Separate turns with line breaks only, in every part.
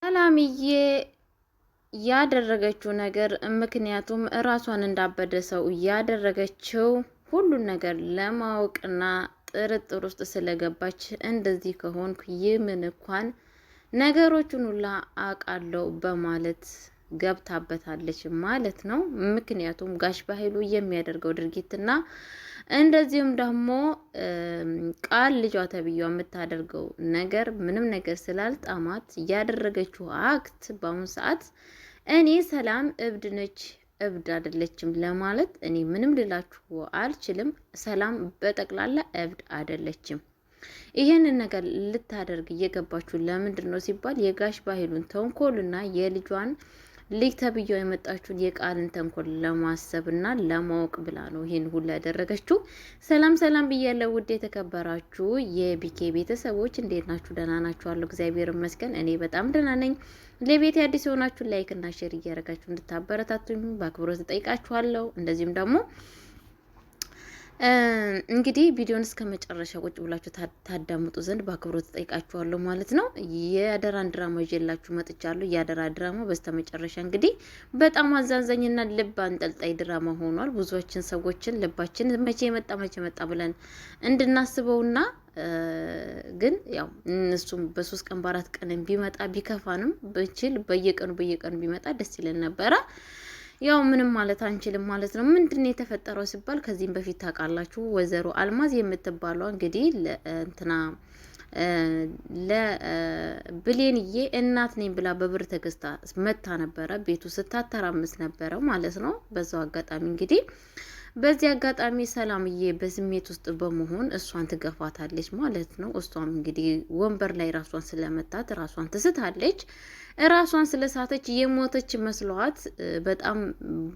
ሰላምዬ ያደረገችው ነገር ምክንያቱም ራሷን እንዳበደ ሰው ያደረገችው ሁሉን ነገር ለማወቅና ጥርጥር ውስጥ ስለገባች እንደዚህ ከሆንኩ ይምን እንኳን ነገሮቹን ሁላ አውቃለሁ በማለት ገብታበታለች ማለት ነው። ምክንያቱም ጋሽ በኃይሉ የሚያደርገው ድርጊትና እንደዚሁም ደግሞ ቃል ልጇ ተብዬዋ የምታደርገው ነገር ምንም ነገር ስላልጣማት ያደረገችው አክት በአሁኑ ሰዓት እኔ ሰላም እብድ ነች እብድ አይደለችም ለማለት እኔ ምንም ልላችሁ አልችልም። ሰላም በጠቅላላ እብድ አይደለችም። ይህንን ነገር ልታደርግ እየገባችሁ ለምንድን ነው ሲባል የጋሽ በኃይሉን ተንኮልና የልጇን ልጅ ተብዬው የመጣችውን የቃልን ተንኮል ለማሰብና ለማወቅ ብላ ነው ይሄን ሁሉ ያደረገችው። ሰላም ሰላም ብያለሁ ውድ የተከበራችሁ የቢኬ ቤተሰቦች እንዴት ናችሁ? ደህና ናችኋለሁ? እግዚአብሔር ይመስገን እኔ በጣም ደህና ነኝ። ለቤት አዲስ የሆናችሁ ላይክ እና ሼር እያደረጋችሁ እንድታበረታቱኝ በአክብሮት እጠይቃችኋለሁ። እንደዚሁም ደግሞ እንግዲህ ቪዲዮን እስከ መጨረሻ ቁጭ ብላችሁ ታዳምጡ ዘንድ በአክብሮት ተጠይቃችኋለሁ ማለት ነው። የአደራን ድራማ ይዤላችሁ መጥቻለሁ። የአደራ ድራማ በስተመጨረሻ እንግዲህ በጣም አዛዛኝና ልብ አንጠልጣይ ድራማ ሆኗል። ብዙዎችን ሰዎችን ልባችን መቼ መጣ ብለን እንድናስበውና ግን ያው እሱም በ3 ቀን በ4 ቀን ቢመጣ ቢከፋንም ብችል በየቀኑ ቢመጣ ደስ ይለን ነበረ። ያው ምንም ማለት አንችልም ማለት ነው። ምንድነው የተፈጠረው ሲባል ከዚህም በፊት ታውቃላችሁ ወይዘሮ አልማዝ የምትባለው እንግዲህ እንትና ለብሌንዬ እናት ነኝ ብላ በብር ተገዝታ መታ ነበረ። ቤቱ ስታተራምስ ነበረ ማለት ነው። በዛው አጋጣሚ እንግዲህ በዚህ አጋጣሚ ሰላምዬ በስሜት ውስጥ በመሆን እሷን ትገፋታለች ማለት ነው። እሷም እንግዲህ ወንበር ላይ ራሷን ስለመታት ራሷን ትስታለች። ራሷን ስለሳተች የሞተች መስሏት በጣም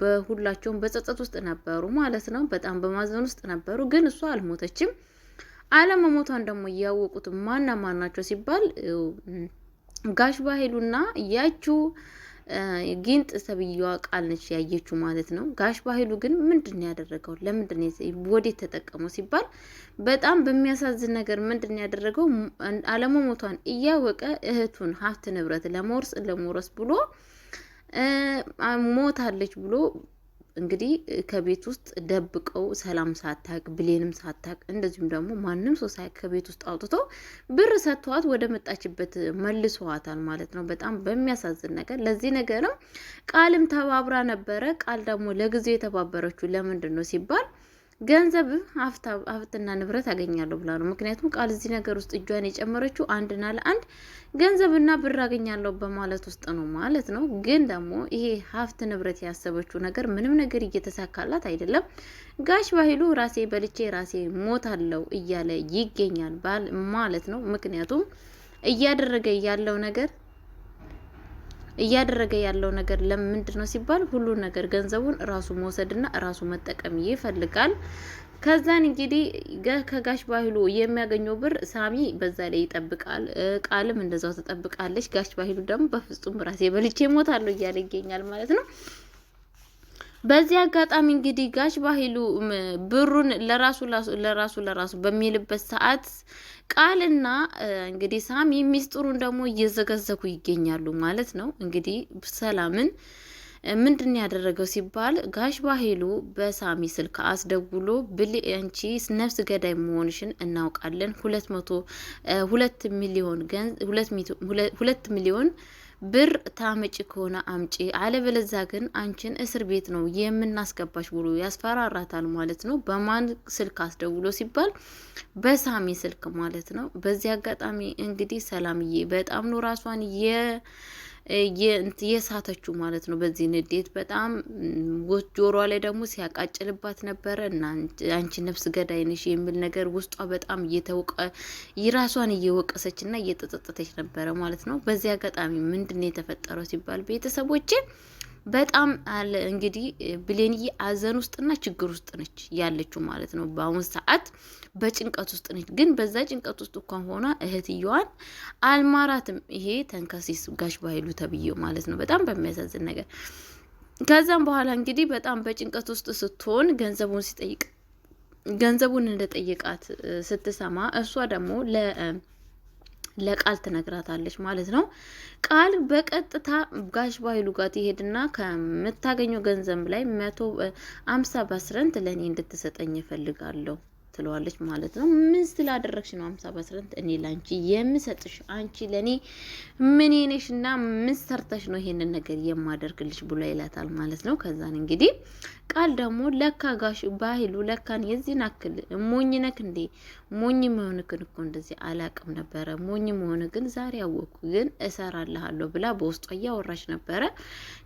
በሁላቸውም በጸጸት ውስጥ ነበሩ ማለት ነው። በጣም በማዘን ውስጥ ነበሩ። ግን እሷ አልሞተችም። አለመሞቷን ደግሞ እያወቁት ማና ናቸው ሲባል ጋሽ በኃይሉና ያችው ጊንጥ ተብዬዋ ቃል ነች ያየችው ማለት ነው። ጋሽ በኃይሉ ግን ምንድን ያደረገው ለምንድን ወዴት ተጠቀመው ሲባል በጣም በሚያሳዝን ነገር ምንድን ያደረገው አለመሞቷን እያወቀ እህቱን ሀብት ንብረት ለመውረስ ብሎ ሞታለች ብሎ እንግዲህ ከቤት ውስጥ ደብቀው ሰላም ሳታቅ ብሌንም ሳታቅ እንደዚሁም ደግሞ ማንም ሰው ሳያቅ ከቤት ውስጥ አውጥቶ ብር ሰጥቷት ወደ መጣችበት መልሷታል ማለት ነው። በጣም በሚያሳዝን ነገር ለዚህ ነገርም ቃልም ተባብራ ነበረ። ቃል ደግሞ ለጊዜው የተባበረችው ለምንድን ነው ሲባል ገንዘብ ሀብትና ንብረት አገኛለሁ ብላ ነው። ምክንያቱም ቃል እዚህ ነገር ውስጥ እጇን የጨመረችው አንድና ለአንድ ገንዘብና ብር አገኛለሁ በማለት ውስጥ ነው ማለት ነው። ግን ደግሞ ይሄ ሀብት ንብረት ያሰበችው ነገር ምንም ነገር እየተሳካላት አይደለም። ጋሽ በኃይሉ ራሴ በልቼ ራሴ ሞታለሁ እያለ ይገኛል ማለት ነው። ምክንያቱም እያደረገ ያለው ነገር ለምንድን ነው ሲባል ሁሉ ነገር ገንዘቡን ራሱ መውሰድና ራሱ መጠቀም ይፈልጋል። ከዛን እንግዲህ ከጋሽ በኃይሉ የሚያገኘው ብር ሳሚ በዛ ላይ ይጠብቃል። ቃልም እንደዛው ተጠብቃለች። ጋሽ በኃይሉ ደግሞ በፍጹም ራሴ በልቼ ሞታለሁ እያለ ይገኛል ማለት ነው። በዚህ አጋጣሚ እንግዲህ ጋሽ በኃይሉ ብሩን ለራሱ በሚልበት ሰዓት ቃልና እንግዲህ ሳሚ ሚስጥሩን ደግሞ እየዘገዘጉ ይገኛሉ ማለት ነው። እንግዲህ ሰላምን ምንድን ያደረገው ሲባል ጋሽ በኃይሉ በሳሚ ስልክ አስደውሎ አንቺ ነፍስ ገዳይ መሆንሽን እናውቃለን 2 ሚሊዮን ብር ታመጪ ከሆነ አምጪ፣ አለበለዛ ግን አንቺን እስር ቤት ነው የምናስገባሽ ብሎ ያስፈራራታል ማለት ነው። በማን ስልክ አስደውሎ ሲባል በሳሚ ስልክ ማለት ነው። በዚህ አጋጣሚ እንግዲህ ሰላምዬ በጣም ነው ራሷን የሳተችው ማለት ነው። በዚህ ንዴት በጣም ጆሮዋ ላይ ደግሞ ሲያቃጭልባት ነበረ እና አንቺ ነፍስ ገዳይ ነሽ የሚል ነገር ውስጧ በጣም ራሷን እየወቀሰችና እየተጸጸተች ነበረ ማለት ነው። በዚህ አጋጣሚ ምንድነው የተፈጠረው ሲባል ቤተሰቦቼ በጣም አለ እንግዲህ ብሌንዬ አዘን ውስጥና ችግር ውስጥ ነች ያለችው ማለት ነው። በአሁን ሰዓት በጭንቀት ውስጥ ነች። ግን በዛ ጭንቀት ውስጥ እንኳን ሆና እህትየዋን አልማራትም። ይሄ ተንከሲስ ጋሽ በኃይሉ ተብዬው ማለት ነው። በጣም በሚያሳዝን ነገር ከዛም በኋላ እንግዲህ በጣም በጭንቀት ውስጥ ስትሆን ገንዘቡን እንደጠየቃት ስትሰማ እሷ ደግሞ ለቃል ትነግራታለች ማለት ነው። ቃል በቀጥታ ጋሽ ባህሉ ጋር ትሄድና ከምታገኘው ገንዘብ ላይ 150% ለኔ እንድትሰጠኝ እፈልጋለሁ ትለዋለች ማለት ነው። ምን ስላደረግሽ ነው 50% እኔ ላንቺ የምሰጥሽ? አንቺ ለኔ ምን ነሽና ምን ሰርተሽ ነው ይሄንን ነገር የማደርግልሽ ብሎ ይላታል ማለት ነው። ከዛን እንግዲህ ቃል ደግሞ ለካ ጋሽ ባህሉ ለካን የዚህን አክል ሞኝ ነክ እንዴ? ሞኝ መሆንክን እኮ እንደዚህ አላቅም ነበረ። ሞኝ መሆን ግን ዛሬ አወቅኩ፣ ግን እሰራልሃለሁ ብላ በውስጧ እያወራች ነበረ።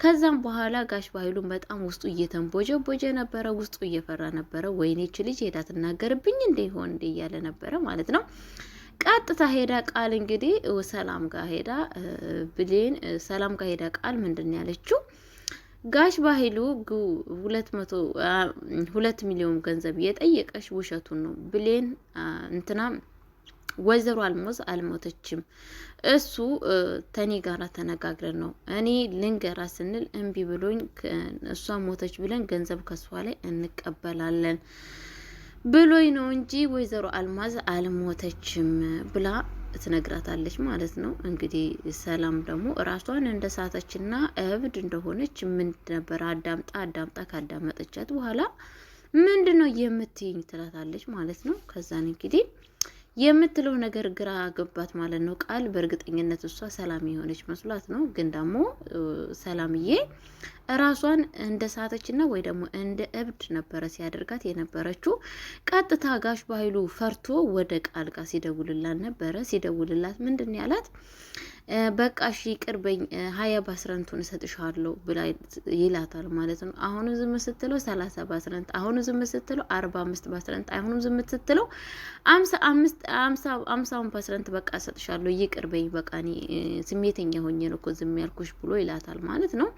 ከዛም በኋላ ጋሽ ባህሉን በጣም ውስጡ እየተንቦጀቦጀ ነበረ፣ ውስጡ እየፈራ ነበረ። ወይኔች ልጅ ሄዳ ትናገርብኝ እንዴ ይሆን እንዴ እያለ ነበረ ማለት ነው። ቀጥታ ሄዳ ቃል እንግዲህ ሰላም ጋር ሄዳ ብሌን ሰላም ጋር ሄዳ ቃል ምንድን ያለችው ጋሽ ባህሉ 2 ሚሊዮን ገንዘብ የጠየቀሽ ውሸቱን ነው። ብሌን እንትና ወይዘሮ አልሞዝ አልሞተችም። እሱ ተኔ ጋራ ተነጋግረን ነው እኔ ልንገራ ስንል እምቢ ብሎኝ እሷ ሞተች ብለን ገንዘብ ከሷ ላይ እንቀበላለን ብሎኝ ነው እንጂ ወይዘሮ አልማዝ አልሞተችም ብላ ትነግራታለች ማለት ነው። እንግዲህ ሰላም ደግሞ ራሷን እንደሳተችና እብድ እንደሆነች ምን ነበር አዳምጣ ካዳመጠቻት በኋላ ምንድነው የምትይኝ ትላታለች ማለት ነው። ከዛን እንግዲህ የምትለው ነገር ግራ ገባት ማለት ነው። ቃል በእርግጠኝነት እሷ ሰላም የሆነች መስሏት ነው፣ ግን ደግሞ ሰላምዬ ራሷን እንደ ሳተችና ወይ ደግሞ እንደ እብድ ነበረ ሲያደርጋት የነበረችው። ቀጥታ ጋሽ ባህሉ ፈርቶ ወደ ቃል ጋር ሲደውልላት ነበረ። ሲደውልላት ምንድን ያላት በቃ እሺ ይቅርበኝ 20% እሰጥሻለሁ ብላ ይላታል ማለት ነው። አሁን ዝም ስትለው 30%፣ አሁን ዝም ስትለው 45%፣ አሁን ዝም ስትለው 50% በቃ እሰጥሻለሁ ይቅርበኝ፣ በቃ እኔ ስሜተኛ ሆኜ ነው እኮ ዝም ያልኩሽ ብሎ ይላታል ማለት ነው።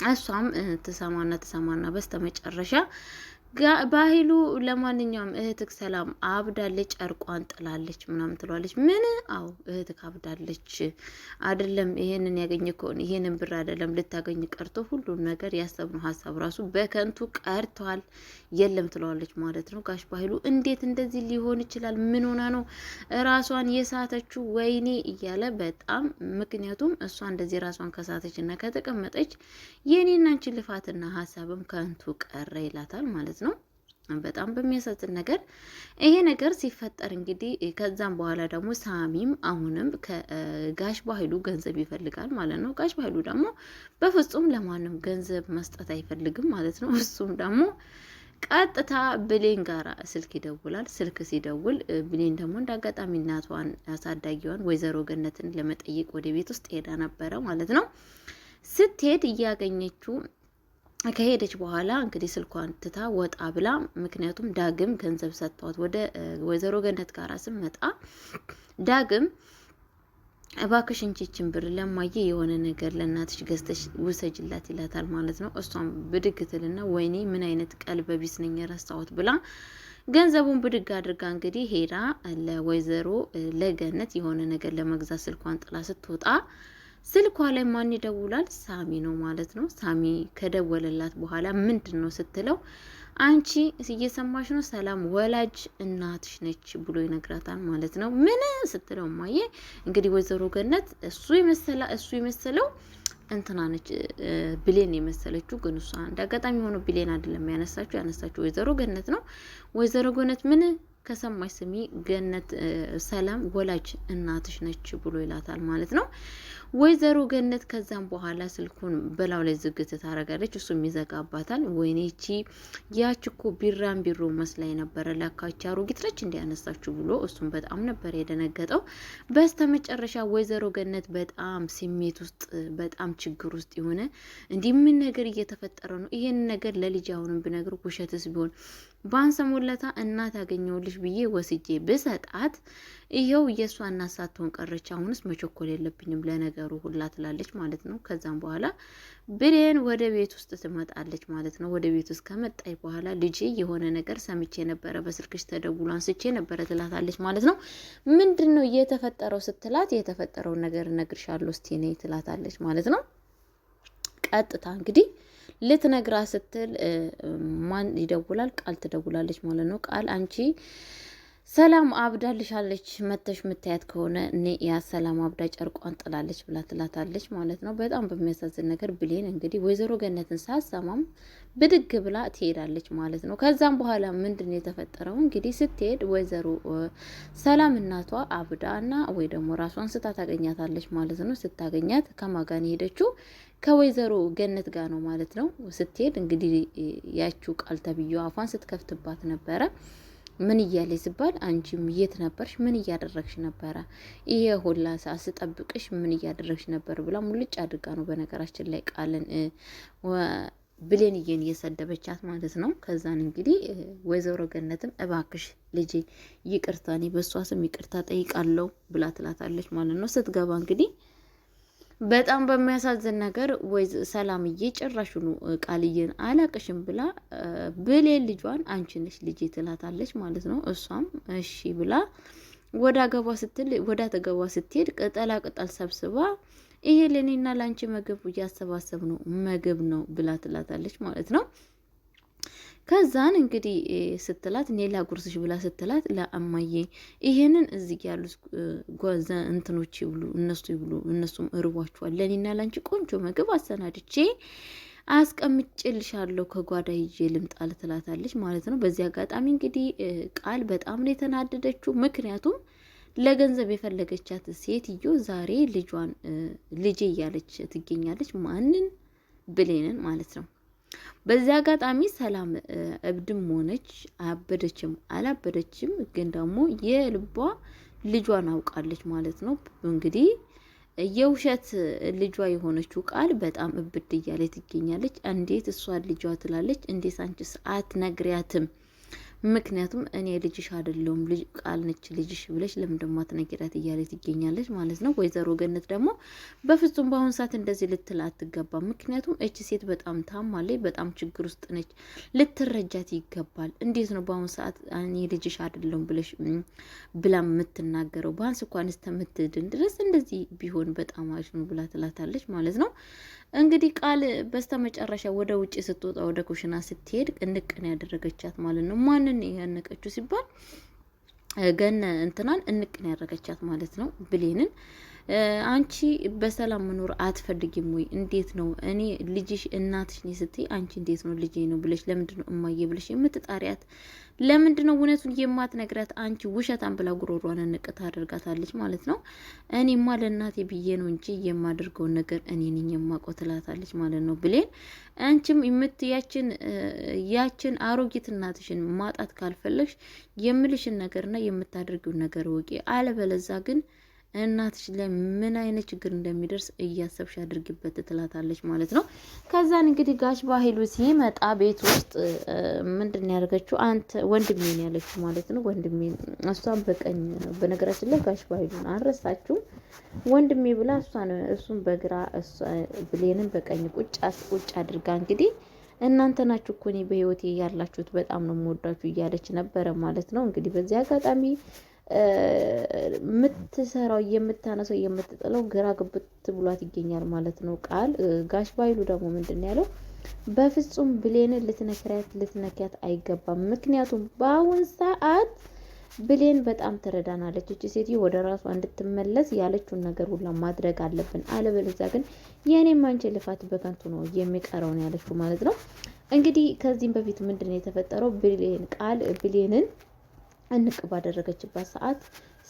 እሷም ትሰማና በስተመጨረሻ ባህሉ ለማንኛውም እህትክ ሰላም አብዳለች፣ ጨርቋን ጥላለች ምናምን ትሏለች። ምን? አዎ እህትክ አብዳለች አይደለም ይሄንን ያገኘ ከሆነ ይሄንን ብር አይደለም ልታገኝ ቀርቶ ሁሉን ነገር ያሰብነው ሀሳብ ራሱ በከንቱ ቀርቷል፣ የለም ትሏለች ማለት ነው። ጋሽ ባህሉ እንዴት እንደዚህ ሊሆን ይችላል? ምን ሆና ነው ራሷን የሳተችው? ወይኔ እያለ በጣም ምክንያቱም እሷ እንደዚህ ራሷን ከሳተችና ከተቀመጠች የኔና አንቺ ልፋትና ሀሳብም ከንቱ ቀረ ይላታል ማለት ነው። በጣም በሚያሳዝን ነገር ይሄ ነገር ሲፈጠር እንግዲህ ከዛም በኋላ ደግሞ ሳሚም አሁንም ከጋሽ ባህሉ ገንዘብ ይፈልጋል ማለት ነው። ጋሽ ባህሉ ደግሞ በፍጹም ለማንም ገንዘብ መስጠት አይፈልግም ማለት ነው። እሱም ደግሞ ቀጥታ ብሌን ጋራ ስልክ ይደውላል። ስልክ ሲደውል ብሌን ደግሞ እንዳጋጣሚ እናቷን አሳዳጊዋን ወይዘሮ ገነትን ለመጠየቅ ወደ ቤት ውስጥ ሄዳ ነበረ ማለት ነው። ስትሄድ እያገኘችው ከሄደች በኋላ እንግዲህ ስልኳን ትታ ወጣ ብላ፣ ምክንያቱም ዳግም ገንዘብ ሰጥቷት ወደ ወይዘሮ ገነት ጋር ስመጣ ዳግም እባክሽ እንቺችን ብር ለማየ የሆነ ነገር ለእናትሽ ገዝተሽ ውሰጅላት ይላታል ማለት ነው። እሷም ብድግ ትልና ወይኔ ምን አይነት ቀልበ ቢስ ነኝ ረሳሁት ብላ ገንዘቡን ብድግ አድርጋ እንግዲህ ሄዳ ለወይዘሮ ለገነት የሆነ ነገር ለመግዛት ስልኳን ጥላ ስትወጣ ስልኳ ላይ ማን ይደውላል? ሳሚ ነው ማለት ነው። ሳሚ ከደወለላት በኋላ ምንድን ነው ስትለው አንቺ እየሰማሽ ነው ሰላም ወላጅ እናትሽ ነች ብሎ ይነግራታል ማለት ነው። ምን ስትለው ማየ እንግዲህ ወይዘሮ ገነት እሱ የመሰለው እንትና ነች ብሌን የመሰለችው፣ ግን እሷ እንዳጋጣሚ ሆኖ ብሌን አይደለም ያነሳችው ወይዘሮ ገነት ነው። ወይዘሮ ገነት ምን ከሰማሽ ስሚ ገነት ሰላም ወላጅ እናትሽ ነች ብሎ ይላታል ማለት ነው። ወይዘሮ ገነት ከዛም በኋላ ስልኩን በላው ላይ ዝግት ታረጋለች፣ እሱም ይዘጋባታል። ወይኔቺ ያችኮ ቢራን ቢሮ መስላይ ነበረ ለካቻ አሮጊት ነች እንዲያነሳችሁ ብሎ እሱም በጣም ነበር የደነገጠው። በስተመጨረሻ ወይዘሮ ገነት በጣም ስሜት ውስጥ በጣም ችግር ውስጥ የሆነ እንዲህ ምን ነገር እየተፈጠረ ነው? ይሄን ነገር ለልጅ አሁንም ብነግር ውሸትስ ቢሆን ባንሰሞለታ እናት ያገኘውልሽ ብዬ ወስጄ ብሰጣት ይሄው የሷ እናት ሳትሆን ቀረች። አሁንስ መቸኮል የለብኝም ለነገሩ ሁላ ትላለች ማለት ነው። ከዛም በኋላ ብሌን ወደ ቤት ውስጥ ትመጣለች ማለት ነው። ወደ ቤት ውስጥ ከመጣች በኋላ ልጄ የሆነ ነገር ሰምቼ ነበረ፣ በስልክሽ ተደውሎ አንስቼ ነበረ ትላታለች ማለት ነው። ምንድነው የተፈጠረው ስትላት የተፈጠረውን ነገር እነግርሻለሁ እስቲ ነይ ትላታለች ማለት ነው። ቀጥታ እንግዲህ ልትነግራ ስትል ማን ይደውላል? ቃል ትደውላለች ማለት ነው። ቃል አንቺ ሰላም አብዳልሻለች መተሽ ምታያት ከሆነ እኔ ያ ሰላም አብዳ ጨርቋን ጥላለች ብላ ትላታለች ማለት ነው። በጣም በሚያሳዝን ነገር ብሌን እንግዲህ ወይዘሮ ገነትን ሳሰማም ብድግ ብላ ትሄዳለች ማለት ነው። ከዛም በኋላ ምንድን የተፈጠረው እንግዲህ ስትሄድ ወይዘሮ ሰላም እናቷ አብዳና ወይ ደግሞ ራሷን ስታ ታገኛታለች ማለት ነው። ስታገኛት ከማጋን ሄደችው ከወይዘሮ ገነት ጋር ነው ማለት ነው። ስትሄድ እንግዲህ ያቺው ቃል ተብዬው አፏን ስትከፍትባት ነበረ። ምን እያለች ሲባል አንቺም የት ነበርሽ? ምን እያደረግሽ ነበረ? ይሄ ሁላ ሰዓት ስጠብቅሽ ምን እያደረግሽ ነበር? ብላ ሙልጭ አድርጋ ነው በነገራችን ላይ ቃልን ብሌንዬን እየሰደበቻት ማለት ነው። ከዛን እንግዲህ ወይዘሮ ገነትም እባክሽ ልጄ ይቅርታ፣ እኔ በሷ ስም ይቅርታ ጠይቃለሁ ብላ ትላታለች ማለት ነው። ስትገባ እንግዲህ በጣም በሚያሳዝን ነገር ወይ ሰላምዬ ጭራሹኑ ቃልዬን አላቅሽም ብላ ብሌን ልጇን አንቺ ነሽ ልጄ ትላታለች ማለት ነው። እሷም እሺ ብላ ወደ አገቧ ስትሄድ ቅጠላ ቅጠል ሰብስባ ይሄ ለኔና ላንቺ ምግብ እያሰባሰብ ነው ምግብ ነው ብላ ትላታለች ማለት ነው። ከዛን እንግዲህ ስትላት እኔ ላጉርስሽ ብላ ስትላት ለአማዬ ይሄንን እዚህ ያሉት ጓዘ እንትኖች ይብሉ እነሱ ይብሉ እነሱም እርቧቸዋል ለኔና ላንቺ ቆንጆ ምግብ አሰናድቼ አስቀምጬልሻለሁ ከጓዳ ይዤ ልምጣል ትላታለች ማለት ነው። በዚህ አጋጣሚ እንግዲህ ቃል በጣም ነው የተናደደችው። ምክንያቱም ለገንዘብ የፈለገቻት ሴትዮ ዛሬ ልጇን ልጄ እያለች ትገኛለች። ማንን? ብሌንን ማለት ነው። በዚህ አጋጣሚ ሰላም እብድም ሆነች አበደችም አላበደችም፣ ግን ደግሞ የልቧ ልጇን አውቃለች ማለት ነው። እንግዲህ የውሸት ልጇ የሆነችው ቃል በጣም እብድ እያለች ትገኛለች። እንዴት እሷን ልጇ ትላለች? እንዴት አንቺስ አትነግሪያትም? ምክንያቱም እኔ ልጅሽ አይደለሁም ልጅ ቃል ነች ልጅሽ ብለሽ ለምን ደሞ አትነግሪያት እያለች ትገኛለች ማለት ነው። ወይዘሮ ገነት ደግሞ በፍጹም በአሁን ሰዓት እንደዚህ ልትል አትገባም። ምክንያቱም እቺ ሴት በጣም ታማለች፣ በጣም ችግር ውስጥ ነች፣ ልትረጃት ይገባል። እንዴት ነው በአሁን ሰዓት እኔ ልጅሽ አይደለሁም ብለሽ ብላ የምትናገረው? ባንስ እንኳን እስከምትድን ድረስ እንደዚህ ቢሆን በጣም አሪፍ ነው ብላ ትላታለች ማለት ነው። እንግዲህ ቃል በስተመጨረሻ ወደ ውጭ ስትወጣ ወደ ኩሽና ስትሄድ እንቅን ያደረገቻት ማለት ነው። ማንን ያነቀችው ሲባል ገነ እንትናን እንቅን ያደረገቻት ማለት ነው። ብሌንን አንቺ በሰላም መኖር አትፈልጊም ወይ? እንዴት ነው እኔ ልጅሽ እናትሽ ነኝ ስትይ አንቺ እንዴት ነው ልጄ ነው ብለሽ ለምንድን ነው እማዬ ብለሽ የምትጣሪያት? ለምንድን ነው እውነቱን የማትነግራት? አንቺ ውሸታን ብላ ጉሮሯን ንቅት አድርጋታለች ማለት ነው። እኔማ ለእናቴ ብዬ ነው እንጂ የማደርገውን ነገር እኔ ነኝ የማውቀው ትላታለች ማለት ነው። ብሌን አንቺም ያችን አሮጊት እናትሽን ማጣት ካልፈለግሽ የምልሽን ነገርና የምታደርጊውን ነገር ወቂ፣ አለበለዛ ግን እናትሽ ላይ ምን አይነት ችግር እንደሚደርስ እያሰብሽ አድርጊበት ትላታለች ማለት ነው። ከዛን እንግዲህ ጋሽ ባህሉ ሲመጣ ቤት ውስጥ ምንድን ያደርገችው አንተ ወንድሜ ነው ያለችው ማለት ነው። ወንድሜ እሷን በቀኝ በነገራችን ላይ ጋሽ ባህሉን አረሳችው ወንድሜ ብላ እሱን በግራ ብሌንን በቀኝ ቁጭ አድርጋ እንግዲህ እናንተ ናችሁ እኮ እኔ በህይወቴ ያላችሁት በጣም ነው የምወዳችሁ እያለች ነበረ ማለት ነው። እንግዲህ በዚህ አጋጣሚ የምትሰራው የምታነሰው የምትጥለው ግራ ግብት ብሏት ይገኛል ማለት ነው። ቃል ጋሽ ባይሉ ደግሞ ምንድን ያለው በፍጹም ብሌንን ልትነኪያት አይገባም። ምክንያቱም በአሁን ሰዓት ብሌን በጣም ትረዳናለች። እቺ ሴትዮ ወደ ራሷ እንድትመለስ ያለችውን ነገር ሁላ ማድረግ አለብን፣ አለበለዚያ ግን የኔም አንቺ ልፋት በከንቱ ነው የሚቀረው ነው ያለችው ማለት ነው። እንግዲህ ከዚህም በፊት ምንድን ነው የተፈጠረው? ብሌንን እንቅ ባደረገችባት ሰዓት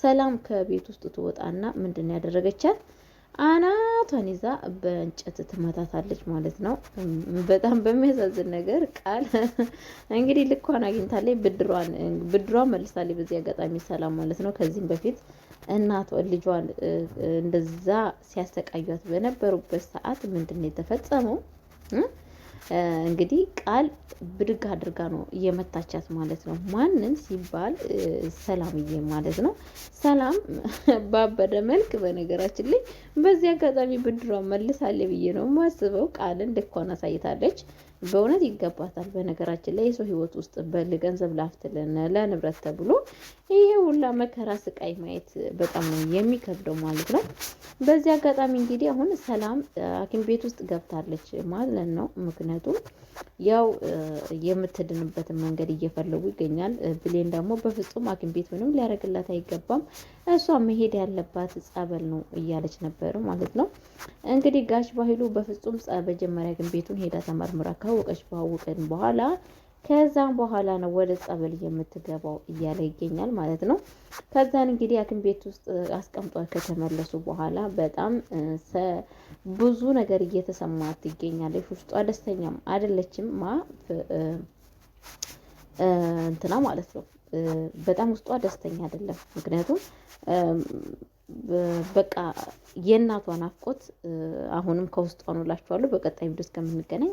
ሰላም ከቤት ውስጥ ትወጣና ምንድን ያደረገቻት አናቷን ይዛ በእንጨት ትመታታለች ማለት ነው። በጣም በሚያሳዝን ነገር ቃል እንግዲህ ልኳን አግኝታለች፣ ብድሯን መልሳለች። በዚህ አጋጣሚ ሰላም ማለት ነው። ከዚህም በፊት እናቷ ልጇን እንደዛ ሲያሰቃዩት በነበሩበት ሰዓት ምንድን ነው የተፈጸመው? እንግዲህ ቃል ብድግ አድርጋ ነው የመታቻት ማለት ነው። ማንን ሲባል ሰላምዬ ማለት ነው። ሰላም ባበደ መልክ በነገራችን ላይ በዚህ አጋጣሚ ብድሯን መልሳለች ብዬ ነው ማስበው። ቃልን ልኳን አሳይታለች። በእውነት ይገባታል። በነገራችን ላይ የሰው ህይወት ውስጥ ገንዘብ ላፍትልን ለንብረት ተብሎ ይሄ ሁላ መከራ ስቃይ ማየት በጣም ነው የሚከብደው ማለት ነው። በዚህ አጋጣሚ እንግዲህ አሁን ሰላም ሐኪም ቤት ውስጥ ገብታለች ማለት ነው። ምክንያቱም ያው የምትድንበትን መንገድ እየፈለጉ ይገኛል። ብሌን ደግሞ በፍጹም ሐኪም ቤት ምንም ሊያደርግላት አይገባም፣ እሷ መሄድ ያለባት ጸበል ነው እያለች ነበር ማለት ነው። እንግዲህ ጋሽ ባህሉ በፍጹም መጀመሪያ ግን ቤቱን ሄዳ ተመርምራ ባወቀን በኋላ ከዛም በኋላ ነው ወደ ጸበል የምትገባው እያለ ይገኛል ማለት ነው። ከዛን እንግዲህ ሐኪም ቤት ውስጥ አስቀምጧት ከተመለሱ በኋላ በጣም ብዙ ነገር እየተሰማት ትገኛለች። ውስጧ ደስተኛም አይደለችም እንትና ማለት ነው። በጣም ውስጧ ደስተኛ አይደለም። ምክንያቱም በቃ የእናቷ ናፍቆት አሁንም ከውስጧ ነው እላችኋለሁ። በቀጣይ ቪዲዮ እስከምንገናኝ